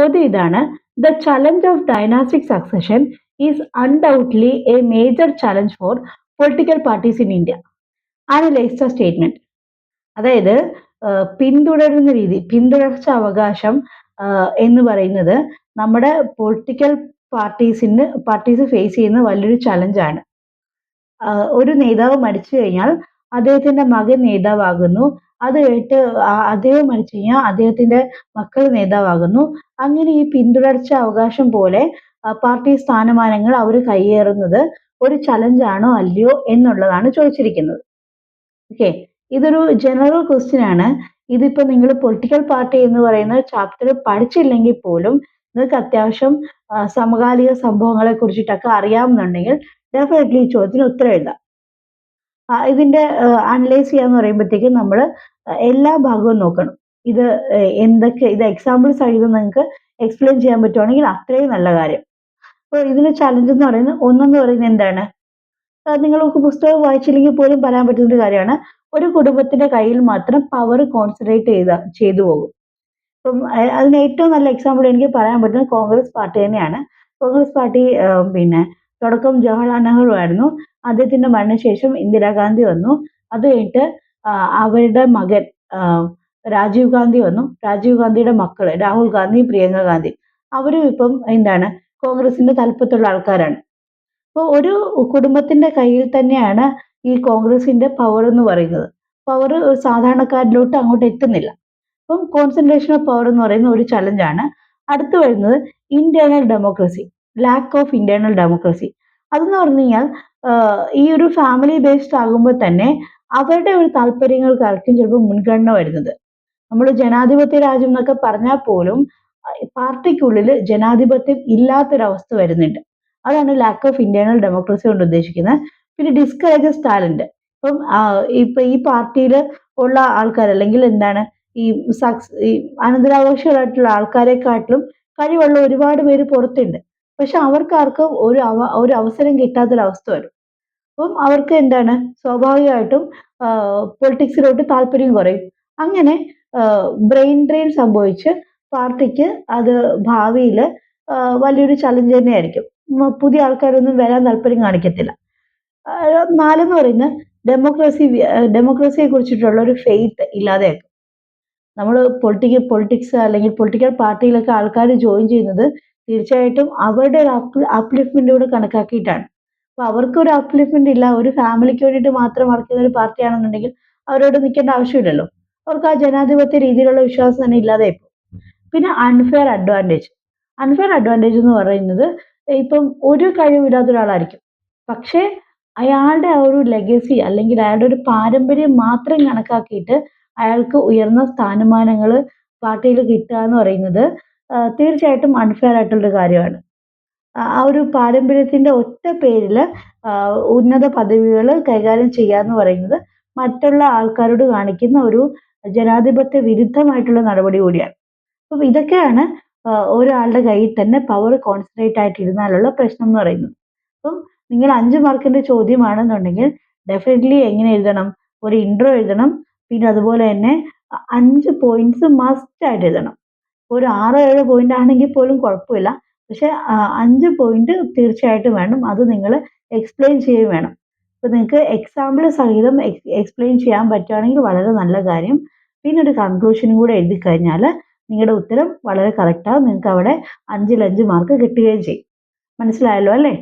ചോദ്യം ഇതാണ്: the challenge of dynastic succession is undoubtedly a major challenge for political parties in India. Analyse the statement. അതായത് പിന്തുടരുന്ന രീതി, പിന്തുടർച്ച അവകാശം എന്ന് പറയുന്നത് നമ്മുടെ പൊളിറ്റിക്കൽ പാർട്ടീസ് ഫേസ് ചെയ്യുന്ന വലിയൊരു ചലഞ്ചാണ്. ഒരു നേതാവ് മരിച്ചു കഴിഞ്ഞാൽ അദ്ദേഹത്തിന്റെ മകൻ നേതാവാകുന്നു. അത് കഴിഞ്ഞിട്ട് അദ്ദേഹം മരിച്ചു കഴിഞ്ഞാൽ അദ്ദേഹത്തിന്റെ മക്കൾ നേതാവാകുന്നു. അങ്ങനെ ഈ പിന്തുടർച്ച അവകാശം പോലെ പാർട്ടി സ്ഥാനമാനങ്ങൾ അവർ കയ്യേറുന്നത് ഒരു ചലഞ്ചാണോ അല്ലയോ എന്നുള്ളതാണ് ചോദിച്ചിരിക്കുന്നത്. ഓക്കെ, ഇതൊരു ജനറൽ ക്വസ്റ്റ്യൻ ആണ്. ഇതിപ്പോ നിങ്ങൾ പൊളിറ്റിക്കൽ പാർട്ടി എന്ന് പറയുന്ന ചാപ്റ്റർ പഠിച്ചില്ലെങ്കിൽ പോലും നിങ്ങൾക്ക് അത്യാവശ്യം സമകാലിക സംഭവങ്ങളെ കുറിച്ചിട്ടൊക്കെ അറിയാമെന്നുണ്ടെങ്കിൽ ഡെഫിനറ്റ്ലി ഈ ചോദ്യത്തിന് ഉത്തരം എഴുതാം. ഇതിന്റെ അനലൈസ് ചെയ്യാന്ന് പറയുമ്പോഴത്തേക്കും നമ്മൾ എല്ലാ ഭാഗവും നോക്കണം. ഇത് എക്സാമ്പിൾ സഹിതം നിങ്ങൾക്ക് എക്സ്പ്ലെയിൻ ചെയ്യാൻ പറ്റുവാണെങ്കിൽ അത്രയും നല്ല കാര്യം. അപ്പോൾ ഇതിന്റെ ചലഞ്ച് എന്ന് പറയുന്നത് ഒന്നെന്ന് പറയുന്നത് എന്താണ്? നിങ്ങൾക്ക് പുസ്തകം വായിച്ചില്ലെങ്കിൽ പോലും പറയാൻ പറ്റുന്ന ഒരു കാര്യമാണ്. ഒരു കുടുംബത്തിന്റെ കയ്യിൽ മാത്രം പവർ കോൺസെൻട്രേറ്റ് ചെയ്തു പോകും. അപ്പം അതിന് ഏറ്റവും നല്ല എക്സാമ്പിൾ എനിക്ക് പറയാൻ പറ്റുന്നത് കോൺഗ്രസ് പാർട്ടി തന്നെയാണ്. കോൺഗ്രസ് പാർട്ടി തുടക്കം ജവഹർലാൽ നെഹ്റു ആയിരുന്നു. അദ്ദേഹത്തിന്റെ മരണശേഷം ഇന്ദിരാഗാന്ധി വന്നു. അത് കഴിഞ്ഞിട്ട് അവരുടെ മകൻ രാജീവ് ഗാന്ധി വന്നു. രാജീവ് ഗാന്ധിയുടെ മക്കള് രാഹുൽ ഗാന്ധി, പ്രിയങ്ക ഗാന്ധി, അവരും ഇപ്പം കോൺഗ്രസിന്റെ തലപ്പത്തുള്ള ആൾക്കാരാണ്. അപ്പോൾ ഒരു കുടുംബത്തിന്റെ കയ്യിൽ തന്നെയാണ് ഈ കോൺഗ്രസിന്റെ പവർ എന്ന് പറയുന്നത്. പവർ സാധാരണക്കാരിലോട്ട് അങ്ങോട്ട് എത്തുന്നില്ല. അപ്പം കോൺസെൻട്രേഷൻ ഓഫ് പവർ എന്ന് പറയുന്ന ഒരു ചലഞ്ചാണ്. അടുത്ത് വരുന്നത് internal democracy, lack of internal democracy. അതെന്ന് പറഞ്ഞു കഴിഞ്ഞാൽ ഈ ഒരു ഫാമിലി ബേസ്ഡ് ആകുമ്പോൾ തന്നെ അവരുടെ ഒരു താല്പര്യങ്ങൾക്കായിരിക്കും ചിലപ്പോൾ മുൻഗണന വരുന്നത്. നമ്മൾ ജനാധിപത്യ രാജ്യം എന്നൊക്കെ പറഞ്ഞാൽ പോലും പാർട്ടിക്കുള്ളിൽ ജനാധിപത്യം ഇല്ലാത്തൊരവസ്ഥ വരുന്നുണ്ട്. അതാണ് ലാക്ക് ഓഫ് ഇന്റേണൽ ഡെമോക്രസി കൊണ്ട് ഉദ്ദേശിക്കുന്നത്. പിന്നെ ഡിസ്കറേജസ് ടാലന്റ്. ഇപ്പൊ ഈ പാർട്ടിയിൽ ഉള്ള ആൾക്കാർ അല്ലെങ്കിൽ ഈ അനന്തരാവകാശികളായിട്ടുള്ള ആൾക്കാരെക്കാട്ടിലും കഴിവുള്ള ഒരുപാട് പേര് പുറത്തുണ്ട്. പക്ഷെ അവർക്കാർക്കും ഒരു അവസരം കിട്ടാത്തൊരവസ്ഥ വരും. അപ്പം അവർക്ക് സ്വാഭാവികമായിട്ടും പൊളിറ്റിക്സിലോട്ട് താല്പര്യം കുറയും. അങ്ങനെ ബ്രെയിൻ ഡ്രെയിൻ സംഭവിച്ച് പാർട്ടിക്ക് അത് ഭാവിയിൽ വലിയൊരു ചലഞ്ച് തന്നെയായിരിക്കും. പുതിയ ആൾക്കാരൊന്നും വരാൻ താല്പര്യം കാണിക്കത്തില്ല. 4 എന്ന് പറയുന്നത് ഡെമോക്രസിയെ കുറിച്ചിട്ടുള്ള ഒരു ഫെയ്ത്ത് ഇല്ലാതെയാക്കും. നമ്മൾ പൊളിറ്റിക്സ് അല്ലെങ്കിൽ പൊളിറ്റിക്കൽ പാർട്ടിയിലൊക്കെ ആൾക്കാർ ജോയിൻ ചെയ്യുന്നത് തീർച്ചയായിട്ടും അവരുടെ ഒരു അപ്ലിഫ്റ്റ്മെന്റ് കൂടെ കണക്കാക്കിയിട്ടാണ്. അപ്പൊ അവർക്കൊരു അപ്ലിഫ്റ്റ്മെന്റ് ഇല്ല, ഒരു ഫാമിലിക്ക് വേണ്ടിയിട്ട് മാത്രം വർക്ക് ചെയ്യുന്ന ഒരു പാർട്ടിയാണെന്നുണ്ടെങ്കിൽ അവരോട് നിൽക്കേണ്ട ആവശ്യമില്ലല്ലോ. അവർക്ക് ആ ജനാധിപത്യ രീതിയിലുള്ള വിശ്വാസം തന്നെ ഇല്ലാതെ പോകും. പിന്നെ അൺഫെയർ അഡ്വാൻറ്റേജ് എന്ന് പറയുന്നത് ഇപ്പം ഒരു കഴിവില്ലാത്ത ഒരാളായിരിക്കും, പക്ഷേ അയാളുടെ ആ ഒരു ലെഗസി അല്ലെങ്കിൽ അയാളുടെ ഒരു പാരമ്പര്യം മാത്രം കണക്കാക്കിയിട്ട് അയാൾക്ക് ഉയർന്ന സ്ഥാനമാനങ്ങൾ പാർട്ടിയിൽ കിട്ടുക എന്ന് പറയുന്നത് തീർച്ചയായിട്ടും അൺഫെയർ ആയിട്ടുള്ളൊരു കാര്യമാണ്. ആ ഒരു പാരമ്പര്യത്തിന്റെ ഒറ്റ പേരിൽ ഉന്നത പദവികൾ കൈകാര്യം ചെയ്യുക എന്ന് പറയുന്നത് മറ്റുള്ള ആൾക്കാരോട് കാണിക്കുന്ന ഒരു ജനാധിപത്യ വിരുദ്ധമായിട്ടുള്ള നടപടി കൂടിയാണ്. അപ്പം ഇതൊക്കെയാണ് ഒരാളുടെ കയ്യിൽ തന്നെ പവർ കോൺസെൻട്രേറ്റ് ആയിട്ടിരുന്നാലുള്ള പ്രശ്നം എന്ന് പറയുന്നത്. അപ്പം നിങ്ങൾ 5 മാർക്കിന്റെ ചോദ്യമാണെന്നുണ്ടെങ്കിൽ ഡെഫിനറ്റ്ലി എങ്ങനെ എഴുതണം? ഒരു ഇൻട്രോ എഴുതണം. പിന്നെ അതുപോലെ തന്നെ 5 പോയിന്റ്സ് മസ്റ്റ് ആയിട്ട് എഴുതണം. ഒരു 6-7 പോയിന്റ് ആണെങ്കിൽ പോലും കുഴപ്പമില്ല. പക്ഷെ 5 പോയിന്റ് തീർച്ചയായിട്ടും വേണം. അത് നിങ്ങൾ എക്സ്പ്ലെയിൻ ചെയ്യുകയും വേണം. അപ്പൊ നിങ്ങൾക്ക് എക്സാമ്പിൾ സഹിതം എക്സ്പ്ലെയിൻ ചെയ്യാൻ പറ്റുകയാണെങ്കിൽ വളരെ നല്ല കാര്യം. പിന്നെ ഒരു കൺക്ലൂഷനും കൂടെ എഴുതി കഴിഞ്ഞാൽ നിങ്ങളുടെ ഉത്തരം വളരെ കറക്റ്റാവും. നിങ്ങൾക്ക് അവിടെ 5-ൽ 5 മാർക്ക് കിട്ടുകയും ചെയ്യും. മനസ്സിലായല്ലോ അല്ലേ?